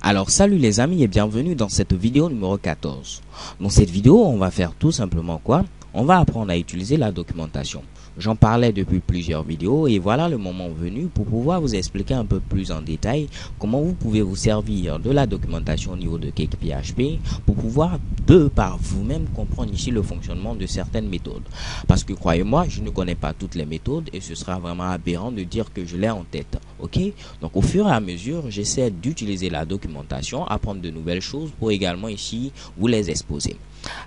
Alors salut les amis et bienvenue dans cette vidéo numéro 14. Dans cette vidéo, on va faire tout simplement quoi? On va apprendre à utiliser la documentation. J'en parlais depuis plusieurs vidéos et voilà le moment venu pour pouvoir vous expliquer un peu plus en détail comment vous pouvez vous servir de la documentation au niveau de Cake.php pour pouvoir de par vous-même comprendre ici le fonctionnement de certaines méthodes. Parce que croyez-moi, je ne connais pas toutes les méthodes et ce sera vraiment aberrant de dire que je l'ai en tête. Ok? Donc au fur et à mesure, j'essaie d'utiliser la documentation, apprendre de nouvelles choses pour également ici vous les exposer.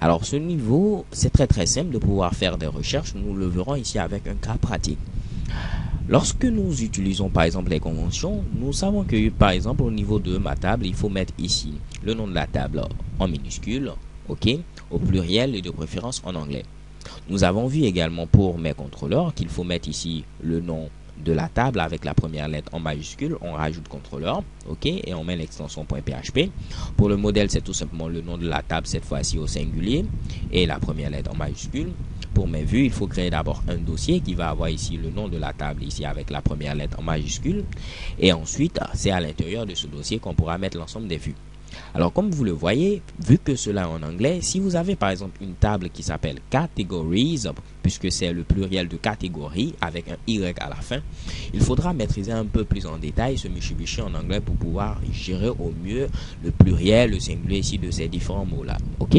Alors ce niveau, c'est très simple de pouvoir faire des recherches. Nous le verrons ici avec un cas pratique. Lorsque nous utilisons par exemple les conventions, nous savons que par exemple au niveau de ma table, il faut mettre ici le nom de la table en minuscule, ok, au pluriel et de préférence en anglais. Nous avons vu également pour mes contrôleurs qu'il faut mettre ici le nom de la table avec la première lettre en majuscule, on rajoute contrôleur, ok, et on met l'extension .php. Pour le modèle, c'est tout simplement le nom de la table, cette fois-ci au singulier, et la première lettre en majuscule. Pour mes vues, il faut créer d'abord un dossier qui va avoir ici le nom de la table, ici avec la première lettre en majuscule, et ensuite, c'est à l'intérieur de ce dossier qu'on pourra mettre l'ensemble des vues. Alors comme vous le voyez, vu que cela est en anglais, si vous avez par exemple une table qui s'appelle categories, puisque c'est le pluriel de catégorie avec un Y à la fin, il faudra maîtriser un peu plus en détail ce Mitsubishi en anglais pour pouvoir gérer au mieux le pluriel, le singulier ici de ces différents mots-là. Ok?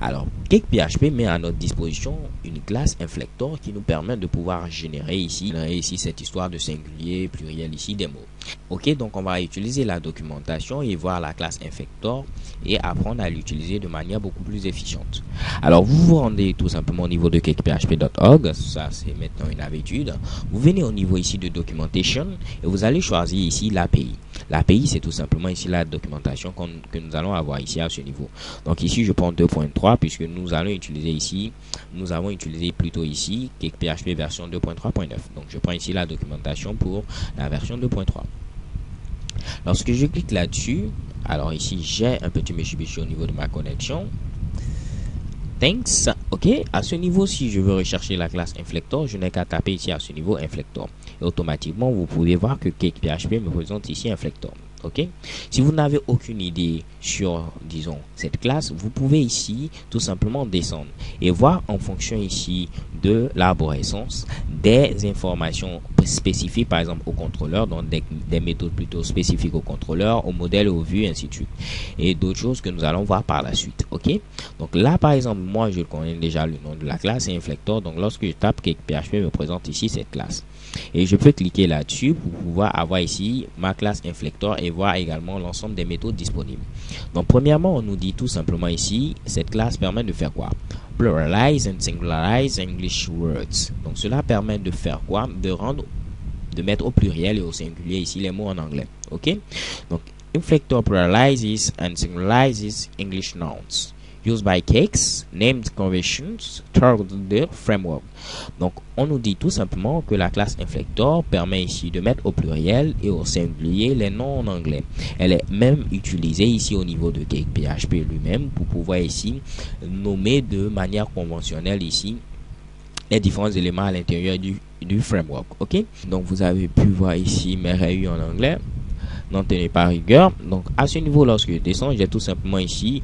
Alors, Cake.php met à notre disposition une classe inflector qui nous permet de pouvoir générer ici cette histoire de singulier, pluriel ici des mots. Ok, donc on va utiliser la documentation et voir la classe inflector et apprendre à l'utiliser de manière beaucoup plus efficiente. Alors vous vous rendez tout simplement au niveau de cakephp.org, ça c'est maintenant une habitude. Vous venez au niveau ici de documentation et vous allez choisir ici l'API. L'API c'est tout simplement ici la documentation que nous allons avoir ici à ce niveau. Donc ici je prends 2.3 puisque nous allons utiliser ici, nous avons utilisé plutôt ici Cake.php version 2.3.9. Donc je prends ici la documentation pour la version 2.3. Lorsque je clique là-dessus, alors ici j'ai un petit Mitsubishi au niveau de ma connexion. Thanks. Ok, à ce niveau, si je veux rechercher la classe inflector, je n'ai qu'à taper ici à ce niveau inflector. Et automatiquement, vous pouvez voir que Cake.php me présente ici inflector. Ok, si vous n'avez aucune idée sur, disons, cette classe, vous pouvez ici tout simplement descendre et voir en fonction ici de l'arborescence des informations spécifiques, par exemple au contrôleur, donc des méthodes plutôt spécifiques au contrôleur, au modèle, aux vues, ainsi de suite, et d'autres choses que nous allons voir par la suite. Ok, donc là par exemple, moi je connais déjà le nom de la classe, c'est inflector. Donc lorsque je tape Cake.php me présente ici cette classe et je peux cliquer là-dessus pour pouvoir avoir ici ma classe inflector et voir également l'ensemble des méthodes disponibles. Donc premièrement, on nous dit tout simplement ici, cette classe permet de faire quoi? Pluralize and singularize English words. Donc cela permet de faire quoi? De mettre au pluriel et au singulier ici les mots en anglais. Ok, donc inflector pluralizes and singularizes English nouns used by cakes named conventions through the framework. Donc on nous dit tout simplement que la classe inflector permet ici de mettre au pluriel et au singulier les noms en anglais. Elle est même utilisée ici au niveau de Cake.php lui-même pour pouvoir ici nommer de manière conventionnelle ici les différents éléments à l'intérieur du framework. Ok, donc vous avez pu voir ici mes réus en anglais. N'en tenez pas rigueur. Donc à ce niveau, lorsque je descends, j'ai tout simplement ici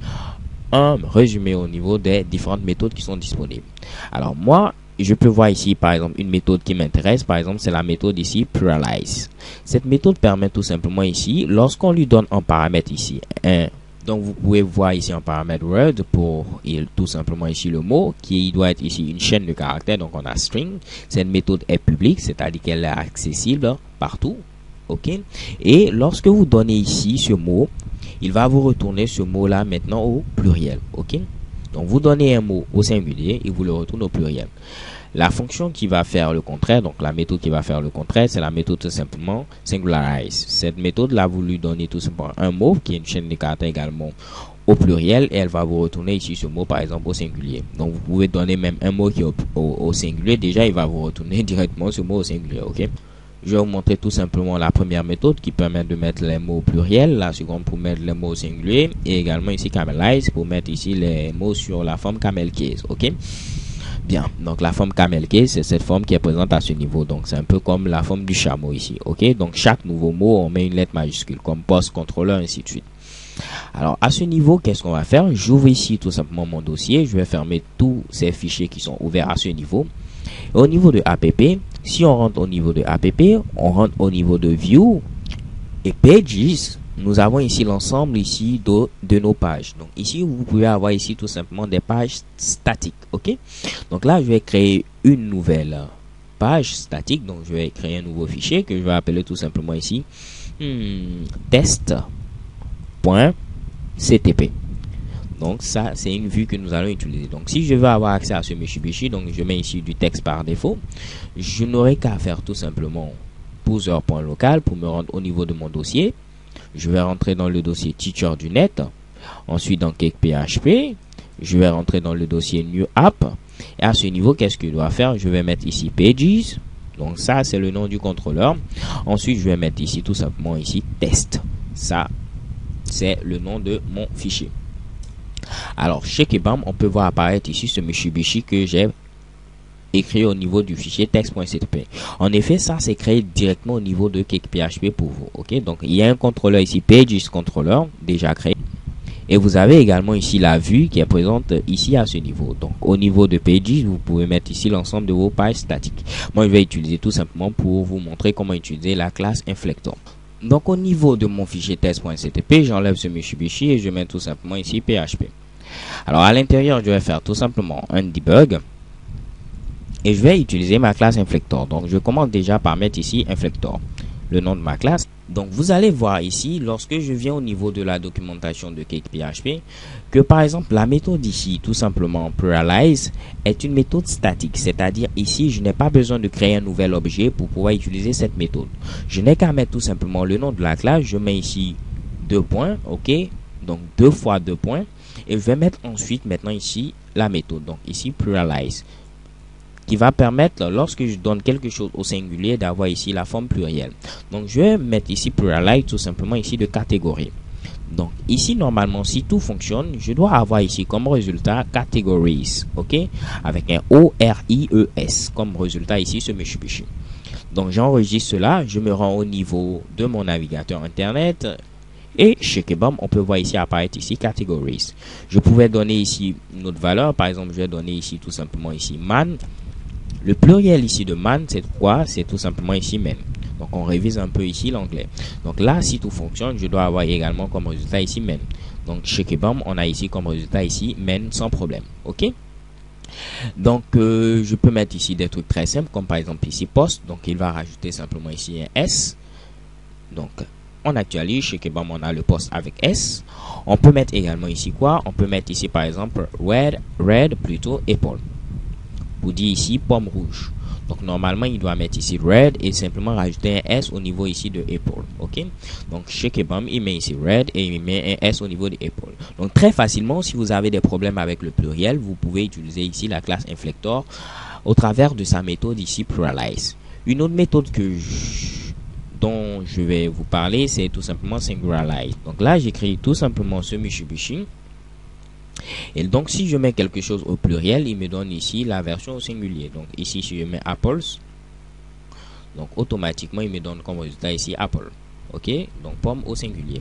un résumé au niveau des différentes méthodes qui sont disponibles. Alors moi, je peux voir ici par exemple une méthode qui m'intéresse. Par exemple, c'est la méthode ici pluralize. Cette méthode permet tout simplement ici, lorsqu'on lui donne un paramètre ici, donc vous pouvez voir ici un paramètre word pour tout simplement ici le mot qui doit être ici une chaîne de caractères. Donc on a string. Cette méthode est publique, c'est-à-dire qu'elle est accessible partout. Ok, et lorsque vous donnez ici ce mot, il va vous retourner ce mot-là maintenant au pluriel. Ok, donc vous donnez un mot au singulier et vous le retourne au pluriel. La fonction qui va faire le contraire, donc la méthode qui va faire le contraire, c'est la méthode tout simplement singularize. Cette méthode là, vous lui donnez tout simplement un mot qui est une chaîne de caractères également au pluriel et elle va vous retourner ici ce mot par exemple au singulier. Donc vous pouvez donner même un mot qui est au singulier, déjà il va vous retourner directement ce mot au singulier. Ok, je vais vous montrer tout simplement la première méthode qui permet de mettre les mots au pluriel, la seconde pour mettre les mots au singulier et également ici camelize pour mettre ici les mots sur la forme camel case. Ok, bien, donc la forme camel case c'est cette forme qui est présente à ce niveau, donc c'est un peu comme la forme du chameau ici. Ok, donc chaque nouveau mot on met une lettre majuscule comme post, contrôleur, ainsi de suite. Alors à ce niveau, qu'est-ce qu'on va faire? J'ouvre ici tout simplement mon dossier. Je vais fermer tous ces fichiers qui sont ouverts à ce niveau. Et au niveau de app, si on rentre au niveau de app, on rentre au niveau de view et pages. Nous avons ici l'ensemble ici de nos pages. Donc ici, vous pouvez avoir ici tout simplement des pages statiques. Ok. Donc là, je vais créer une nouvelle page statique. Donc je vais créer un nouveau fichier que je vais appeler tout simplement ici test.ctp. Donc ça, c'est une vue que nous allons utiliser. Donc si je veux avoir accès à ce Mitsubishi, donc je mets ici du texte par défaut. Je n'aurai qu'à faire tout simplement poser.local pour me rendre au niveau de mon dossier. Je vais rentrer dans le dossier teacher du net. Ensuite dans cake.php, je vais rentrer dans le dossier new app. Et à ce niveau, qu'est-ce que je dois faire? Je vais mettre ici pages. Donc ça, c'est le nom du contrôleur. Ensuite, je vais mettre ici tout simplement ici test. Ça, c'est le nom de mon fichier. Alors chez Kebam, on peut voir apparaître ici ce Mitsubishi que j'ai écrit au niveau du fichier text.ctp. En effet, ça c'est créé directement au niveau de cake.php pour vous. Ok, donc il y a un contrôleur ici, pages controller, déjà créé. Et vous avez également ici la vue qui est présente ici à ce niveau. Donc au niveau de pages, vous pouvez mettre ici l'ensemble de vos pages statiques. Moi je vais utiliser tout simplement pour vous montrer comment utiliser la classe Inflector. Donc au niveau de mon fichier test.ctp, j'enlève ce Mitsubishi et je mets tout simplement ici PHP. Alors à l'intérieur, je vais faire tout simplement un debug et je vais utiliser ma classe Inflector. Donc je commence déjà par mettre ici Inflector, le nom de ma classe. Donc vous allez voir ici, lorsque je viens au niveau de la documentation de cake.php, que par exemple la méthode ici, tout simplement pluralize, est une méthode statique. C'est-à-dire ici, je n'ai pas besoin de créer un nouvel objet pour pouvoir utiliser cette méthode. Je n'ai qu'à mettre tout simplement le nom de la classe. Je mets ici 2 points, ok, donc 2 fois 2 points. Et je vais mettre ensuite maintenant ici la méthode. Donc ici pluralize, qui va permettre lorsque je donne quelque chose au singulier d'avoir ici la forme plurielle. Donc je vais mettre ici pluralize tout simplement ici de catégorie. Donc ici normalement si tout fonctionne, je dois avoir ici comme résultat categories, ok, avec un O-R-I-E-S comme résultat ici ce Mitsubishi. Donc j'enregistre cela, je me rends au niveau de mon navigateur internet. Et chez Kebam, on peut voir ici apparaître ici categories. Je pouvais donner ici une autre valeur. Par exemple, je vais donner ici tout simplement ici man. Le pluriel ici de man, c'est quoi? C'est tout simplement ici men. Donc on révise un peu ici l'anglais. Donc là, si tout fonctionne, je dois avoir également comme résultat ici men. Donc chez Kebam, on a ici comme résultat ici men sans problème. Ok? Donc je peux mettre ici des trucs très simples comme par exemple ici post. Donc il va rajouter simplement ici un S. Donc on actualise, chez Kebam on a le post avec S. On peut mettre également ici quoi? On peut mettre ici par exemple red plutôt apple. Pour dire ici pomme rouge. Donc normalement il doit mettre ici red et simplement rajouter un S au niveau ici de apple. Ok. Donc chez Kebam il met ici red et il met un S au niveau de apple. Donc très facilement, si vous avez des problèmes avec le pluriel, vous pouvez utiliser ici la classe Inflector au travers de sa méthode ici pluralize. Une autre méthode dont je vais vous parler, c'est tout simplement singularize. Donc là j'écris tout simplement ce Mitsubishi. Et donc si je mets quelque chose au pluriel, il me donne ici la version au singulier. Donc ici si je mets apples, donc automatiquement il me donne comme résultat ici apple. Ok, donc pomme au singulier.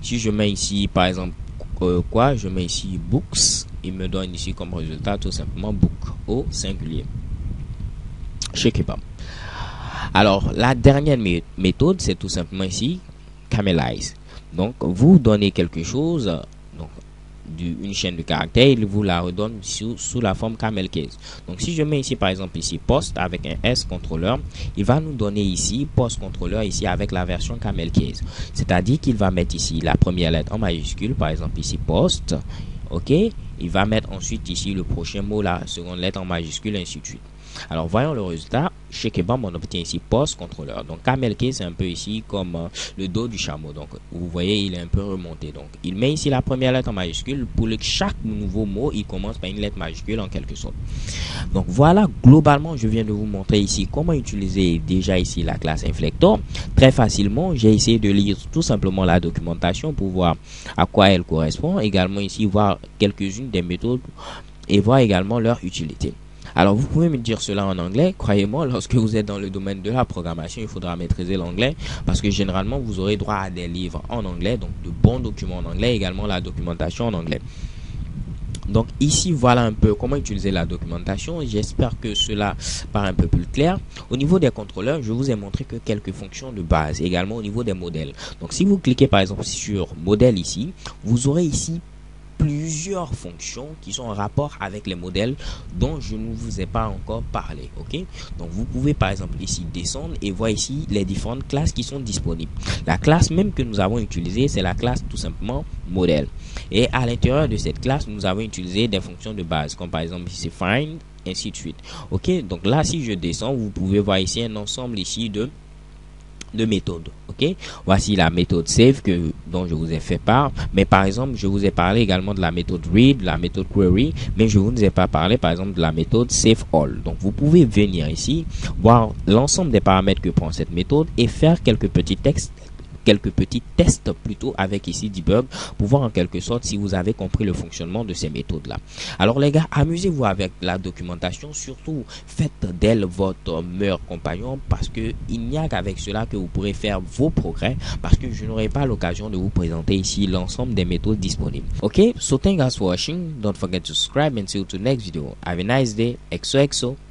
Si je mets ici par exemple je mets ici books, il me donne ici comme résultat tout simplement book au singulier chez Kebam. Alors la dernière méthode, c'est tout simplement ici camelize. Donc vous donnez quelque chose, donc une chaîne de caractères, il vous la redonne sous la forme camel case. Donc si je mets ici par exemple ici post avec un S contrôleur, il va nous donner ici post contrôleur ici avec la version camel case. C'est-à-dire qu'il va mettre ici la première lettre en majuscule, par exemple ici post, ok, il va mettre ensuite ici le prochain mot, la seconde lettre en majuscule, ainsi de suite. Alors voyons le résultat. Chez Kebam on obtient ici post contrôleur. Donc camel case c'est un peu ici comme le dos du chameau. Donc vous voyez il est un peu remonté. Donc il met ici la première lettre en majuscule. Pour chaque nouveau mot il commence par une lettre majuscule en quelque sorte. Donc voilà, globalement je viens de vous montrer ici comment utiliser déjà ici la classe Inflector très facilement. J'ai essayé de lire tout simplement la documentation pour voir à quoi elle correspond. Également ici voir quelques-unes des méthodes et voir également leur utilité. Alors vous pouvez me dire cela en anglais. Croyez-moi, lorsque vous êtes dans le domaine de la programmation, il faudra maîtriser l'anglais parce que généralement vous aurez droit à des livres en anglais, donc de bons documents en anglais, également la documentation en anglais. Donc ici voilà un peu comment utiliser la documentation. J'espère que cela paraît un peu plus clair. Au niveau des contrôleurs, je vous ai montré que quelques fonctions de base, également au niveau des modèles. Donc si vous cliquez par exemple sur modèle ici, vous aurez ici plusieurs fonctions qui sont en rapport avec les modèles dont je ne vous ai pas encore parlé. Ok, donc vous pouvez par exemple ici descendre et voir ici les différentes classes qui sont disponibles. La classe même que nous avons utilisée, c'est la classe tout simplement modèle, et à l'intérieur de cette classe nous avons utilisé des fonctions de base comme par exemple ici find, ainsi de suite. Ok, donc là si je descends, vous pouvez voir ici un ensemble ici de méthodes. Ok, voici la méthode save dont je vous ai fait part, mais par exemple je vous ai parlé également de la méthode read, de la méthode query, mais je vous ai pas parlé par exemple de la méthode save all. Donc vous pouvez venir ici voir l'ensemble des paramètres que prend cette méthode et faire quelques petits tests plutôt avec ici debug pour voir en quelque sorte si vous avez compris le fonctionnement de ces méthodes là. Alors les gars, amusez-vous avec la documentation, surtout faites d'elle votre meilleur compagnon parce que il n'y a qu'avec cela que vous pourrez faire vos progrès, parce que je n'aurai pas l'occasion de vous présenter ici l'ensemble des méthodes disponibles. Ok, so thank you guys for watching, don't forget to subscribe and see you to the next video. Have a nice day. XOXO.